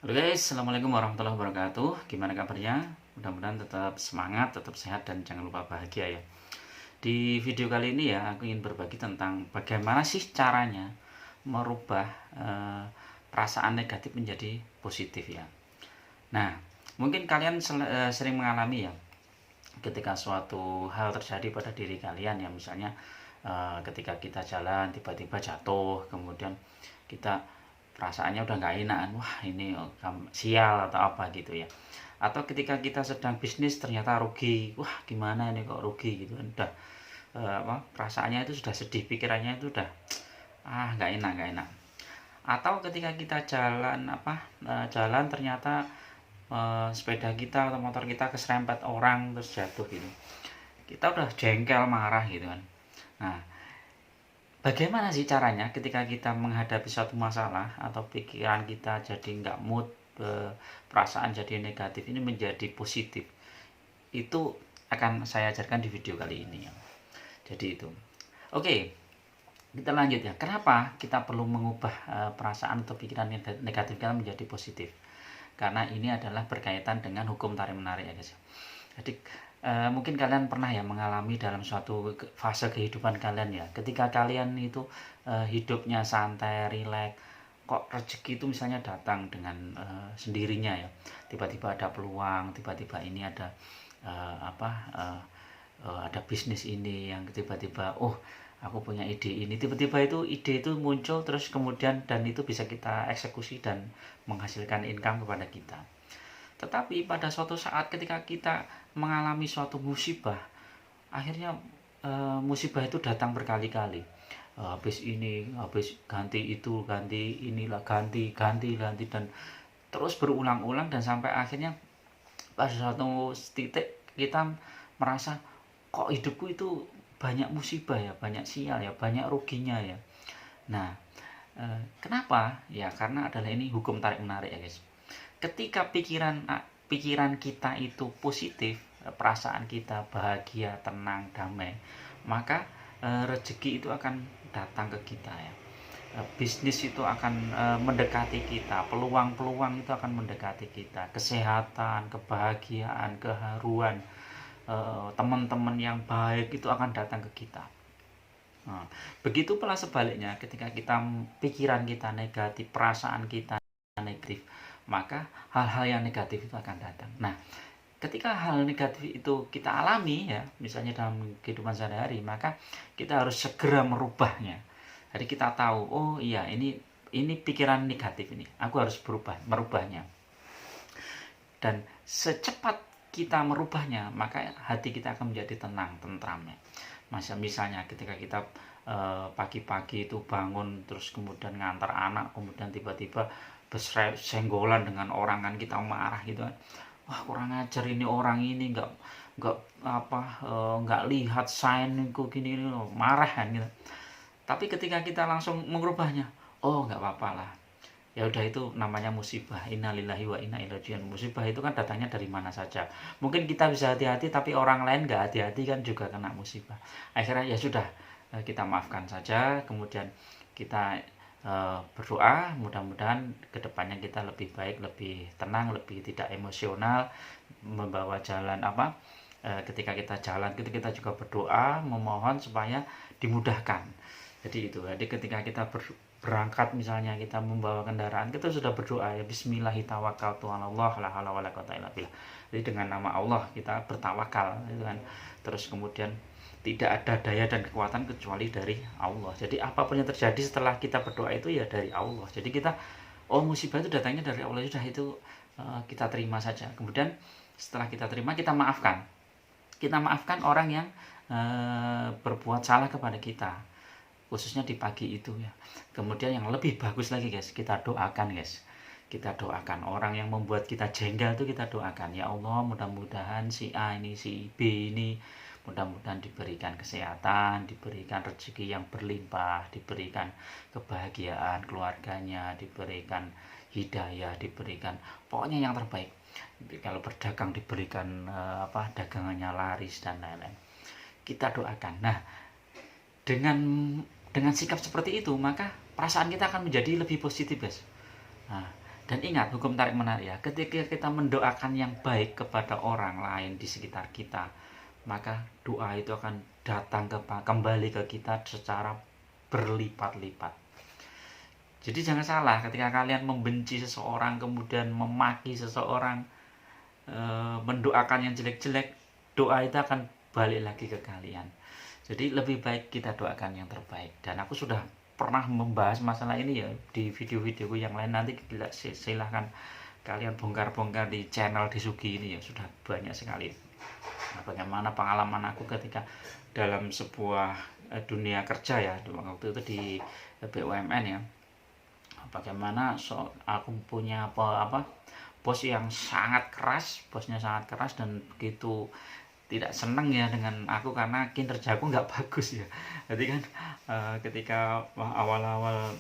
Halo guys, assalamualaikum warahmatullahi wabarakatuh. Gimana kabarnya? Mudah-mudahan tetap semangat, tetap sehat, dan jangan lupa bahagia ya. Di video kali ini ya, aku ingin berbagi tentang bagaimana sih caranya merubah perasaan negatif menjadi positif ya. Nah, mungkin kalian sering mengalami ya, ketika suatu hal terjadi pada diri kalian ya, misalnya ketika kita jalan tiba-tiba jatuh, kemudian kita perasaannya udah nggak enakan, wah ini sial atau apa gitu ya. Atau ketika kita sedang bisnis ternyata rugi, wah gimana ini kok rugi gitu kan, udah perasaannya itu sudah sedih, pikirannya itu udah nggak enak. Atau ketika kita jalan ternyata sepeda kita atau motor kita keserempet orang terus jatuh gitu, kita udah jengkel, marah gitu kan. Nah, bagaimana sih caranya ketika kita menghadapi suatu masalah atau pikiran kita jadi nggak mood, perasaan jadi negatif ini menjadi positif? Itu akan saya ajarkan di video kali ini ya. Jadi itu. Oke, kita lanjut ya. Kenapa kita perlu mengubah perasaan atau pikiran negatif kita menjadi positif? Karena ini adalah berkaitan dengan hukum tarik menarik ya guys. Jadi mungkin kalian pernah ya mengalami dalam suatu fase kehidupan kalian ya, ketika kalian itu hidupnya santai, rileks, kok rezeki itu misalnya datang dengan sendirinya ya, tiba-tiba ada peluang, tiba-tiba ini ada ada bisnis ini yang tiba-tiba, oh aku punya ide ini, tiba-tiba ide itu muncul terus kemudian, dan itu bisa kita eksekusi dan menghasilkan income kepada kita. Tetapi pada suatu saat ketika kita mengalami suatu musibah, akhirnya musibah itu datang berkali-kali. Habis ini, habis ganti itu, ganti inilah, ganti, dan terus berulang-ulang, dan sampai akhirnya pada suatu titik kita merasa, kok hidupku itu banyak musibah ya, banyak sial ya, banyak ruginya ya. Nah, kenapa? Ya karena adalah ini hukum tarik menarik ya guys. Ketika pikiran kita itu positif, perasaan kita bahagia, tenang, damai, maka rezeki itu akan datang ke kita ya. Bisnis itu akan mendekati kita, peluang-peluang itu akan mendekati kita, kesehatan, kebahagiaan, keharuan, teman-teman yang baik itu akan datang ke kita. Nah, begitu pula sebaliknya, ketika pikiran kita negatif, perasaan kita negatif, maka hal-hal yang negatif itu akan datang. Nah, ketika hal negatif itu kita alami ya, misalnya dalam kehidupan sehari-hari, maka kita harus segera merubahnya. Jadi kita tahu, oh iya, ini pikiran negatif ini, aku harus merubahnya. Dan secepat kita merubahnya, maka hati kita akan menjadi tenang, tentramnya. Misalnya ketika kita pagi-pagi itu bangun, terus kemudian ngantar anak, kemudian tiba-tiba bersenggolan dengan orang, kan kita marah gitu kan, wah kurang ajar ini orang ini, nggak lihat sign kok gini, marah kan gitu. Tapi ketika kita langsung mengubahnya, oh nggak apa-apa lah, ya udah, itu namanya musibah, innalillahi wa inna ilaihi rajiun. Musibah itu kan datangnya dari mana saja, mungkin kita bisa hati-hati tapi orang lain nggak hati-hati kan juga kena musibah. Akhirnya ya sudah, kita maafkan saja, kemudian kita berdoa, mudah-mudahan kedepannya kita lebih baik, lebih tenang, lebih tidak emosional membawa jalan ketika kita jalan, kita juga berdoa memohon supaya dimudahkan. Jadi ketika kita berangkat, misalnya kita membawa kendaraan, kita sudah berdoa ya, bismillahirrahmanirrahim, la haula wala quwata illa billah. Jadi dengan nama Allah kita bertawakal gitu kan. Terus kemudian tidak ada daya dan kekuatan kecuali dari Allah. Jadi apapun yang terjadi setelah kita berdoa itu ya dari Allah. Jadi kita, oh musibah itu datangnya dari Allah, sudah itu kita terima saja. Kemudian setelah kita terima, kita maafkan. Kita maafkan orang yang berbuat salah kepada kita, khususnya di pagi itu ya. Kemudian yang lebih bagus lagi guys, kita doakan guys. Kita doakan orang yang membuat kita jengkel itu, kita doakan, ya Allah mudah-mudahan si A ini, si B ini, mudah-mudahan diberikan kesehatan, diberikan rezeki yang berlimpah, diberikan kebahagiaan keluarganya, diberikan hidayah, diberikan pokoknya yang terbaik. Kalau berdagang diberikan dagangannya laris dan lain-lain. Kita doakan. Nah, dengan sikap seperti itu, maka perasaan kita akan menjadi lebih positif guys. Nah, Dan ingat hukum tarik menarik ya, ketika kita mendoakan yang baik kepada orang lain di sekitar kita, maka doa itu akan datang kembali ke kita secara berlipat-lipat. Jadi jangan salah ketika kalian membenci seseorang, kemudian memaki seseorang, mendoakan yang jelek-jelek, doa itu akan balik lagi ke kalian. Jadi lebih baik kita doakan yang terbaik. Dan aku sudah pernah membahas masalah ini ya di video-videoku yang lain, nanti silahkan kalian bongkar-bongkar di channel Disugi ini ya, sudah banyak sekali. Nah, bagaimana pengalaman aku ketika dalam sebuah dunia kerja ya, waktu itu di BUMN ya, bagaimana aku punya bos yang sangat keras, bosnya sangat keras dan begitu tidak seneng ya dengan aku karena kinerjaku nggak bagus ya. Jadi kan ketika awal-awal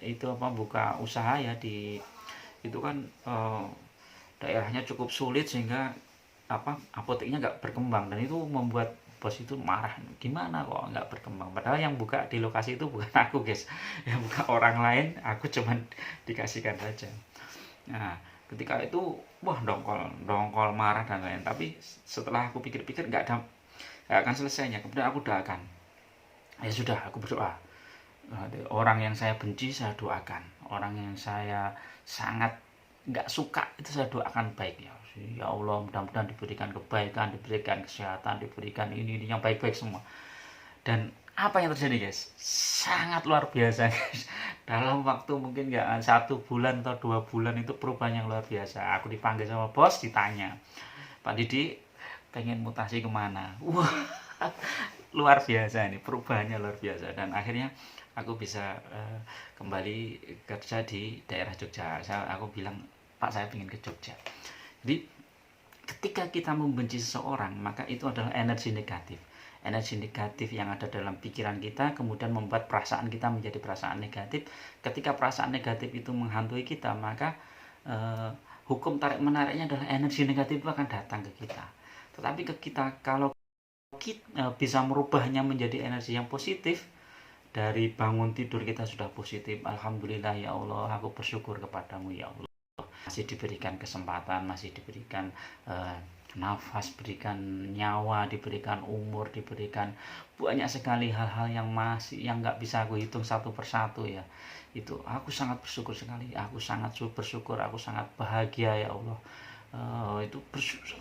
itu buka usaha ya di itu kan daerahnya cukup sulit sehingga apoteknya nggak berkembang, dan itu membuat bos itu marah, gimana kok nggak berkembang, padahal yang buka di lokasi itu bukan aku guys, yang buka orang lain, aku cuman dikasihkan saja. Nah ketika itu wah dongkol marah dan lain, tapi setelah aku pikir-pikir nggak akan selesainya, kemudian aku doakan, ya sudah aku berdoa, orang yang saya benci saya doakan, orang yang saya sangat nggak suka itu saya doakan baik ya. Ya Allah, mudah-mudahan diberikan kebaikan, diberikan kesehatan, diberikan ini yang baik-baik semua. Dan apa yang terjadi guys? Sangat luar biasa guys. Dalam waktu mungkin nggak 1 bulan atau 2 bulan itu perubahan yang luar biasa. Aku dipanggil sama bos, ditanya, Pak Didi pengen mutasi kemana? Wah, luar biasa ini, perubahannya luar biasa. Dan akhirnya aku bisa kembali kerja di daerah Jogja. Aku bilang, Pak saya pengen ke Jogja. Jadi ketika kita membenci seseorang, maka itu adalah energi negatif. Energi negatif yang ada dalam pikiran kita kemudian membuat perasaan kita menjadi perasaan negatif. Ketika perasaan negatif itu menghantui kita, maka hukum tarik menariknya adalah energi negatif itu akan datang ke kita. Tetapi kalau kita bisa merubahnya menjadi energi yang positif, dari bangun tidur kita sudah positif, alhamdulillah ya Allah, aku bersyukur kepadamu ya Allah, masih diberikan kesempatan, masih diberikan nafas, diberikan nyawa, diberikan umur, diberikan banyak sekali hal-hal yang nggak bisa aku hitung satu persatu ya. Itu aku sangat bersyukur sekali, aku sangat bersyukur, aku sangat bahagia ya Allah. Itu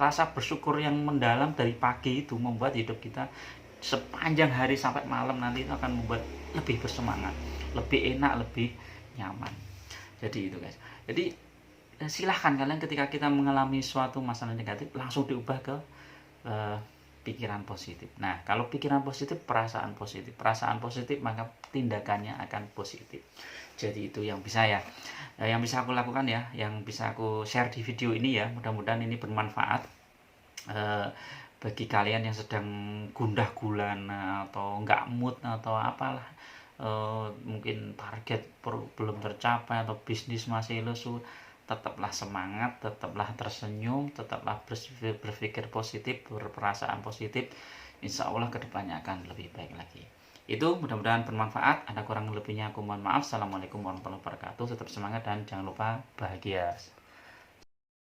rasa bersyukur yang mendalam dari pagi itu membuat hidup kita sepanjang hari sampai malam nanti itu akan membuat lebih bersemangat, lebih enak, lebih nyaman. Jadi itu guys. Jadi silahkan kalian ketika kita mengalami suatu masalah negatif langsung diubah ke pikiran positif. Nah kalau pikiran positif, perasaan positif, maka tindakannya akan positif. Jadi itu yang bisa yang bisa aku lakukan ya, yang bisa aku share di video ini ya. Mudah-mudahan ini bermanfaat bagi kalian yang sedang gundah gulana atau nggak mood atau apalah, mungkin target belum tercapai atau bisnis masih lesu. Tetaplah semangat, tetaplah tersenyum, tetaplah berpikir positif, berperasaan positif. Insya Allah kedepannya akan lebih baik lagi. Itu mudah-mudahan bermanfaat. Ada kurang lebihnya aku mohon maaf. Assalamualaikum warahmatullahi wabarakatuh. Tetap semangat dan jangan lupa bahagia.